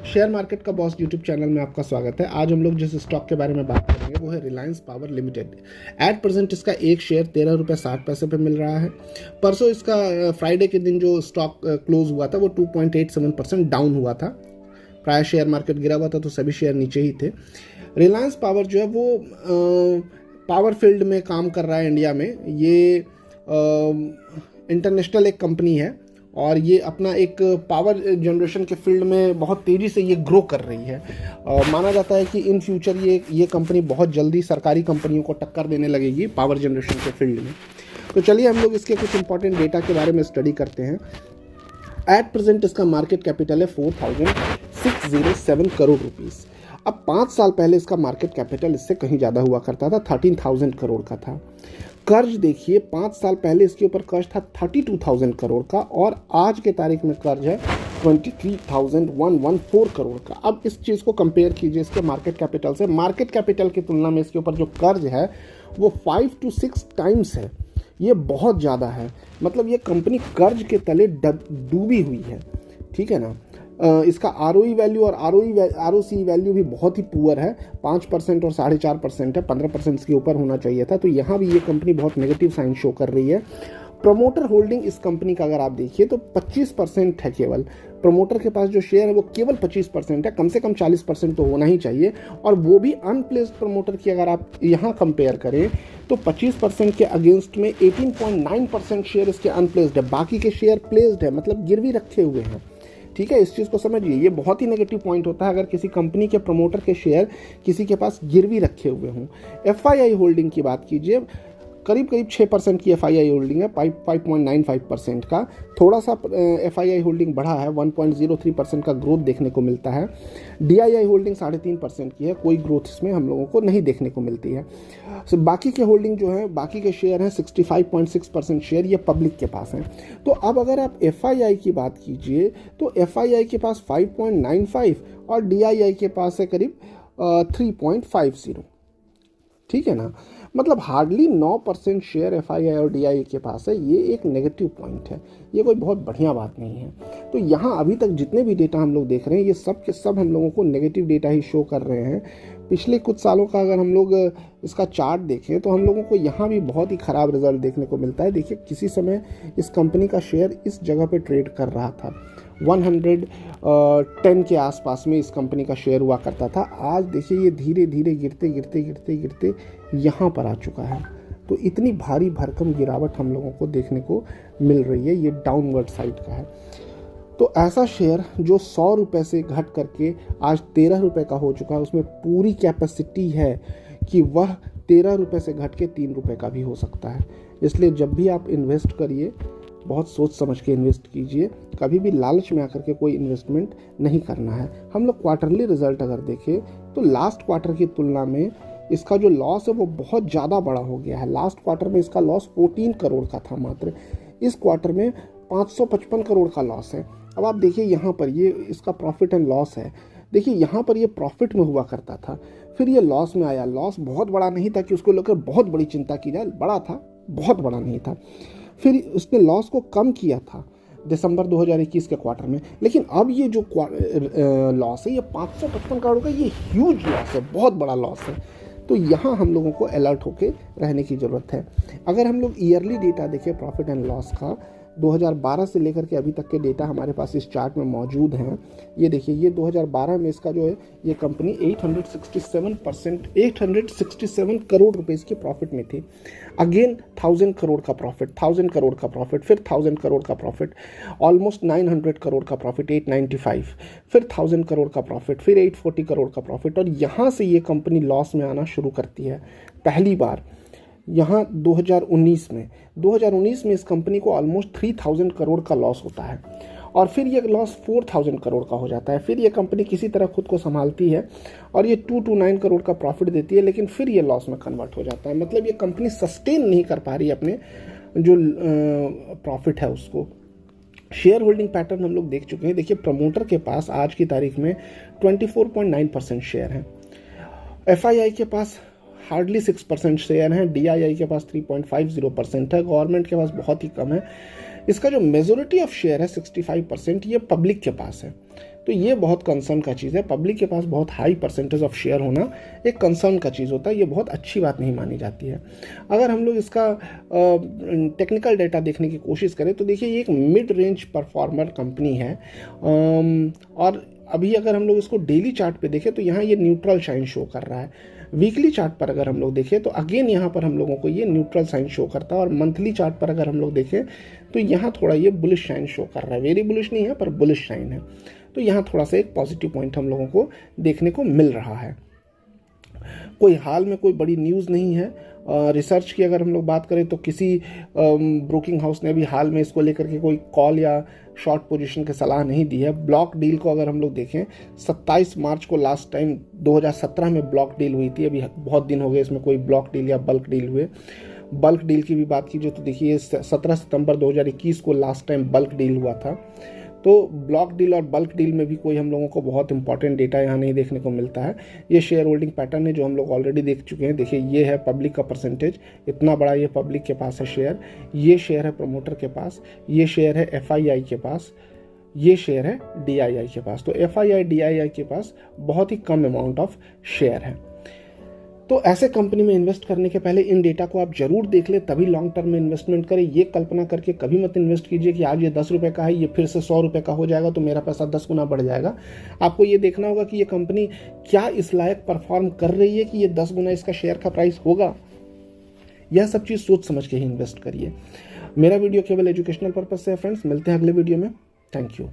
Share market का boss YouTube channel में आपका स्वागत है। आज हम लोग जिस स्टॉक के बारे में बात करेंगे वो है Reliance power limited. At present इसका एक शेयर 13 रुपये 60 पैसे पे मिल रहा है। परसों इसका फ्राइडे के दिन जो स्टॉक क्लोज हुआ था वो 2.87% डाउन हुआ था। प्राय शेयर मार्केट गिरा हुआ था तो सभी शेयर नीचे ही थे। रिलायंस पावर जो है वो पावर फील्ड में काम कर रहा है इंडिया में। ये इंटरनेशनल एक कंपनी है और ये अपना एक पावर जनरेशन के फील्ड में बहुत तेज़ी से ये ग्रो कर रही है। माना जाता है कि इन फ्यूचर ये कंपनी बहुत जल्दी सरकारी कंपनियों को टक्कर देने लगेगी पावर जनरेशन के फील्ड में। तो चलिए हम लोग इसके कुछ इंपॉर्टेंट डेटा के बारे में स्टडी करते हैं। एट प्रेजेंट इसका मार्केट कैपिटल है 4,607 करोड़ रुपीज़। अब 5 साल पहले इसका मार्केट कैपिटल इससे कहीं ज़्यादा हुआ करता था, 13,000 करोड़ का था। कर्ज देखिए, 5 साल पहले इसके ऊपर कर्ज था 32,000 करोड़ का और आज के तारीख में कर्ज है 23,114 करोड़ का। अब इस चीज़ को कंपेयर कीजिए इसके मार्केट कैपिटल से। मार्केट कैपिटल की तुलना में इसके ऊपर जो कर्ज है वो 5 to 6 टाइम्स है। ये बहुत ज़्यादा है, मतलब ये कंपनी कर्ज के तले डूबी हुई है, ठीक है ना। इसका ROE वैल्यू और ROC वैल्यू भी बहुत ही पुअर है, 5% और 4.5% है। 15% इसके ऊपर होना चाहिए था। तो यहाँ भी ये कंपनी बहुत नेगेटिव साइन शो कर रही है। प्रमोटर होल्डिंग इस कंपनी का अगर आप देखिए तो 25% है केवल। प्रमोटर के पास जो शेयर है वो केवल 25% है। कम से कम 40% तो होना ही चाहिए, और वो भी अनप्लेस्ड प्रमोटर की अगर आप यहाँ कंपेयर करें तो 25% के अगेंस्ट में 18.9% शेयर इसके अनप्लेस्ड है। बाकी के शेयर प्लेस्ड है, मतलब गिरवी रखे हुए हैं, ठीक है। इस चीज़ को समझिए, ये बहुत ही नेगेटिव पॉइंट होता है अगर किसी कंपनी के प्रमोटर के शेयर किसी के पास गिरवी रखे हुए हों। FII होल्डिंग की बात कीजिए, करीब 6% की FII होल्डिंग है, 5.95% का। थोड़ा सा FII होल्डिंग बढ़ा है, 1.03% का ग्रोथ देखने को मिलता है। DII होल्डिंग 3.5% की है, कोई ग्रोथ इसमें हम लोगों को नहीं देखने को मिलती है। बाकी के होल्डिंग जो है, बाकी के शेयर हैं 65.6% शेयर ये पब्लिक के पास हैं। तो अब अगर आप FII की बात कीजिए तो FII के पास 5.95 और DII के पास है करीब 3.50, ठीक है ना। मतलब हार्डली 9% शेयर FII और DII के पास है। ये एक नेगेटिव पॉइंट है, ये कोई बहुत बढ़िया बात नहीं है। तो यहाँ अभी तक जितने भी डेटा हम लोग देख रहे हैं ये सब के सब हम लोगों को नेगेटिव डेटा ही शो कर रहे हैं। पिछले कुछ सालों का अगर हम लोग इसका चार्ट देखें तो हम लोगों को यहाँ भी बहुत ही ख़राब रिजल्ट देखने को मिलता है। देखिए, किसी समय इस कंपनी का शेयर इस जगह पे ट्रेड कर रहा था, 110 के आसपास में इस कंपनी का शेयर हुआ करता था। आज देखिए ये धीरे धीरे गिरते गिरते गिरते गिरते यहाँ पर आ चुका है। तो इतनी भारी भरकम गिरावट हम लोगों को देखने को मिल रही है, ये डाउनवर्ड साइड का है। तो ऐसा शेयर जो 100 रुपये से घट करके आज 13 रुपये का हो चुका है, उसमें पूरी कैपेसिटी है कि वह 13 रुपये से घट के 3 रुपये का भी हो सकता है। इसलिए जब भी आप इन्वेस्ट करिए बहुत सोच समझ के इन्वेस्ट कीजिए, कभी भी लालच में आकर के कोई इन्वेस्टमेंट नहीं करना है। हम लोग क्वार्टरली रिजल्ट अगर देखें तो लास्ट क्वार्टर की तुलना में इसका जो लॉस है वो बहुत ज़्यादा बड़ा हो गया है। लास्ट क्वार्टर में इसका लॉस 14 करोड़ का था मात्र, इस क्वार्टर में 555 करोड़ का लॉस है। अब आप देखिए यहाँ पर ये इसका प्रॉफिट एंड लॉस है। देखिए यहाँ पर ये प्रॉफिट में हुआ करता था, फिर ये लॉस में आया। लॉस बहुत बड़ा नहीं था कि उसको लेकर बहुत बड़ी चिंता की जाए, बड़ा था, बहुत बड़ा नहीं था। फिर उसने लॉस को कम किया था दिसंबर 2021 के क्वार्टर में, लेकिन अब ये जो लॉस है ये 555 करोड़ का, ये ह्यूज लॉस है, बहुत बड़ा लॉस है। तो यहाँ हम लोगों को अलर्ट होकर रहने की ज़रूरत है। अगर हम लोग ईयरली डेटा देखें प्रॉफिट एंड लॉस का, 2012 से लेकर के अभी तक के डेटा हमारे पास इस चार्ट में मौजूद हैं। ये देखिए, ये 2012 में इसका जो है ये कंपनी 867 करोड़ रुपए इसके प्रॉफिट में थी। अगेन 1000 करोड़ का प्रॉफिट, 1000 करोड़ का प्रॉफिट, फिर 1000 करोड़ का प्रॉफिट, ऑलमोस्ट 900 करोड़ का प्रॉफिट, 895, फिर 1000 करोड़ का प्रॉफिट, फिर 840 करोड़ का प्रॉफिट। और यहाँ से ये कंपनी लॉस में आना शुरू करती है पहली बार यहाँ 2019 में इस कंपनी को ऑलमोस्ट 3000 करोड़ का लॉस होता है, और फिर ये लॉस 4000 करोड़ का हो जाता है। फिर ये कंपनी किसी तरह खुद को संभालती है और ये 229 करोड़ का प्रॉफिट देती है, लेकिन फिर ये लॉस में कन्वर्ट हो जाता है। मतलब ये कंपनी सस्टेन नहीं कर पा रही अपने जो प्रॉफिट है उसको। शेयर होल्डिंग पैटर्न हम लोग देख चुके हैं। देखिए, प्रमोटर के पास आज की तारीख में 24.9% शेयर हैं, FII के पास हार्डली 6% शेयर हैं, DII के पास 3.50% है, गवर्नमेंट के पास बहुत ही कम है। इसका जो मेजोरिटी ऑफ शेयर है 65%, ये पब्लिक के पास है। तो ये बहुत कंसर्न का चीज़ है। पब्लिक के पास बहुत हाई परसेंटेज ऑफ शेयर होना एक कंसर्न का चीज़ होता है, ये बहुत अच्छी बात नहीं मानी जाती है। अगर हम लोग इसका टेक्निकल डेटा देखने की कोशिश करें तो देखिए ये एक मिड रेंज परफॉर्मर कंपनी है। और अभी अगर हम लोग इसको डेली चार्ट पे देखें तो यहाँ ये न्यूट्रल साइन शो कर रहा है। वीकली चार्ट पर अगर हम लोग देखें तो अगेन यहाँ पर हम लोगों को ये न्यूट्रल साइन शो करता है, और मंथली चार्ट पर अगर हम लोग देखें तो यहाँ थोड़ा ये बुलिश साइन शो कर रहा है। वेरी बुलिश नहीं है पर बुलिश साइन है, तो यहाँ थोड़ा सा एक पॉजिटिव पॉइंट हम लोगों को देखने को मिल रहा है। कोई हाल में कोई बड़ी न्यूज़ नहीं है। रिसर्च की अगर हम लोग बात करें तो किसी ब्रोकिंग हाउस ने भी हाल में इसको लेकर के कोई कॉल या शॉर्ट पोजीशन की सलाह नहीं दी है। ब्लॉक डील को अगर हम लोग देखें 27 मार्च को लास्ट टाइम 2017 में ब्लॉक डील हुई थी। अभी बहुत दिन हो गए इसमें कोई ब्लॉक डील या बल्क डील हुए। बल्क डील की भी बात कीजिए तो देखिए 17 सितंबर 2021 को लास्ट टाइम बल्क डील हुआ था। तो ब्लॉक डील और बल्क डील में भी कोई हम लोगों को बहुत इंपॉर्टेंट डेटा यहाँ नहीं देखने को मिलता है। ये शेयर होल्डिंग पैटर्न है जो हम लोग ऑलरेडी देख चुके हैं। देखिए ये है पब्लिक का परसेंटेज, इतना बड़ा ये पब्लिक के पास है शेयर। ये शेयर है प्रमोटर के पास, ये शेयर है FII के पास, ये शेयर है DII के पास। तो FII DII के पास बहुत ही कम अमाउंट ऑफ शेयर है। तो ऐसे कंपनी में इन्वेस्ट करने के पहले इन डेटा को आप जरूर देख लें, तभी लॉन्ग टर्म में इन्वेस्टमेंट करें। ये कल्पना करके कभी मत इन्वेस्ट कीजिए कि आज ये 10 रुपये का है, ये फिर से 100 रुपये का हो जाएगा तो मेरा पैसा 10 गुना बढ़ जाएगा। आपको ये देखना होगा कि ये कंपनी क्या इस लायक परफॉर्म कर रही है कि ये 10 गुना इसका शेयर का प्राइस होगा। यह सब चीज़ सोच समझ के ही इन्वेस्ट करिए। मेरा वीडियो केवल एजुकेशनल पर्पज से है फ्रेंड्स। मिलते हैं अगले वीडियो में। Thank you.